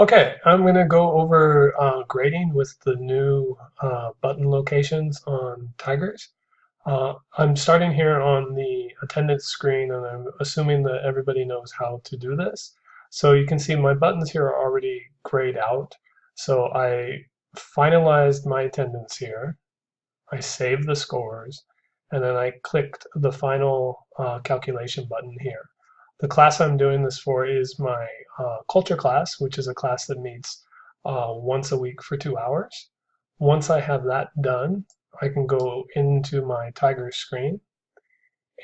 Okay, I'm going to go over grading with the new button locations on Tigers. I'm starting here on the attendance screen, and I'm assuming that everybody knows how to do this. So you can see my buttons here are already grayed out. So I finalized my attendance here. I saved the scores, and then I clicked the final calculation button here. The class I'm doing this for is my culture class, which is a class that meets once a week for 2 hours. Once I have that done, I can go into my Tiger screen,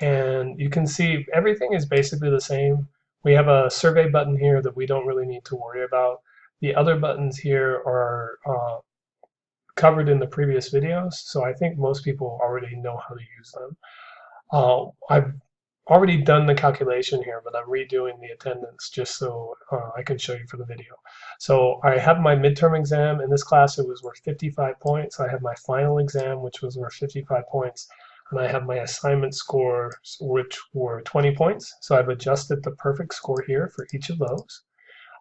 and you can see everything is basically the same. We have a survey button here that we don't really need to worry about. The other buttons here are covered in the previous videos, so I think most people already know how to use them. I've already done the calculation here, but I'm redoing the attendance just so I can show you for the video. So I have my midterm exam. In this class, it was worth 55 points. I have my final exam, which was worth 55 points. And I have my assignment scores, which were 20 points. So I've adjusted the perfect score here for each of those.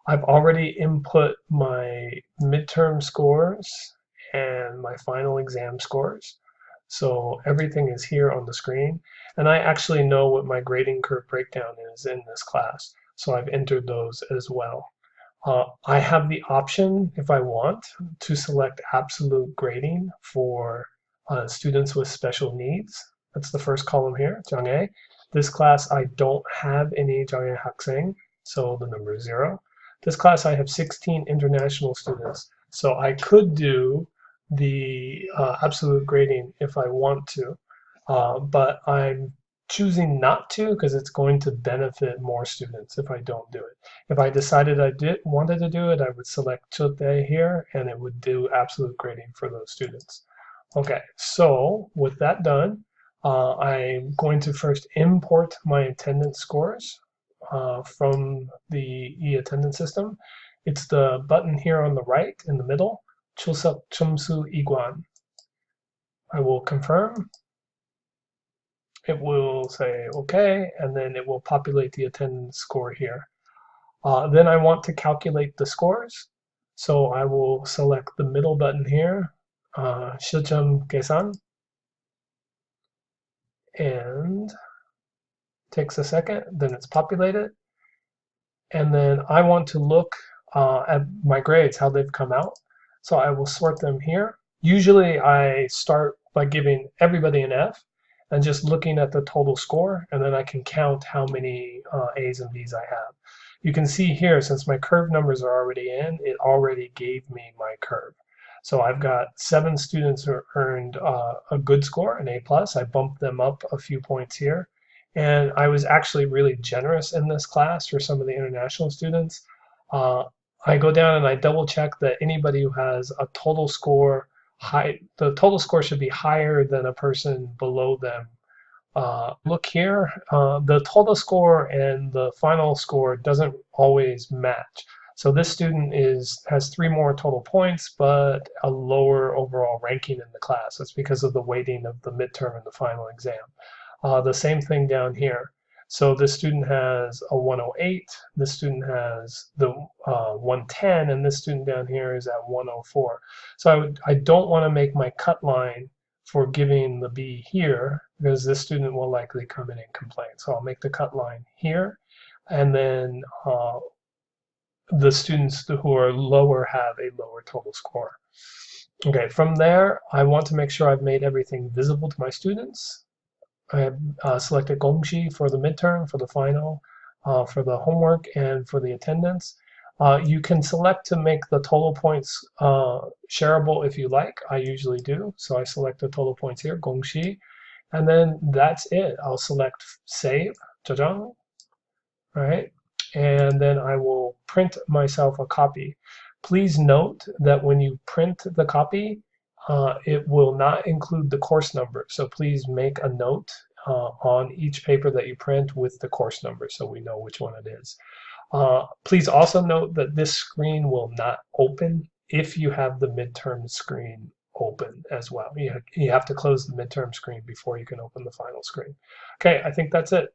I've already input my midterm scores and my final exam scores. So everything is here on the screen. And I actually know what my grading curve breakdown is in this class. So I've entered those as well. I have the option, if I want, to select absolute grading for students with special needs. That's the first column here, 장애. This class, I don't have any 장애 학생, so the number is 0. This class, I have 16 international students, so I could do the absolute grading if I want to, but I'm choosing not to because it's going to benefit more students if I don't do it. If I decided I wanted to do it, I would select Chote here, and it would do absolute grading for those students. Okay, so with that done, I'm going to first import my attendance scores from the e-attendance system. It's the button here on the right in the middle, 출석 점수 이관. I will confirm. It will say OK, and then it will populate the attendance score here. Then I want to calculate the scores. So I will select the middle button here, 실점 계산, and takes a second, then it's populated. And then I want to look at my grades, how they've come out. So I will sort them here. Usually I start by giving everybody an F and just looking at the total score, and then I can count how many A's and B's I have. You can see here, since my curve numbers are already in, it already gave me my curve. So I've got 7 students who earned a good score, an A+. I bumped them up a few points here. And I was actually really generous in this class for some of the international students. Uh, I go down and I double check that anybody who has a total score the total score should be higher than a person below them. Look here, the total score and the final score doesn't always match. So this student has 3 more total points, but a lower overall ranking in the class. That's because of the weighting of the midterm and the final exam. The same thing down here. So this student has a 108, this student has the 110, and this student down here is at 104. So I don't want to make my cut line for giving the B here, because this student will likely come in and complain. So I'll make the cut line here, and then the students who are lower have a lower total score. Okay, from there, I want to make sure I've made everything visible to my students. I have selected Gongxi for the midterm, for the final, for the homework, and for the attendance. You can select to make the total points shareable if you like. I usually do. So I select the total points here, Gongxi, and then that's it. I'll select Save, Zhejiang, right? And then I will print myself a copy. Please note that when you print the copy, it will not include the course number. So please make a note on each paper that you print with the course number so we know which one it is. Please also note that this screen will not open if you have the midterm screen open as well. You have to close the midterm screen before you can open the final screen. Okay, I think that's it.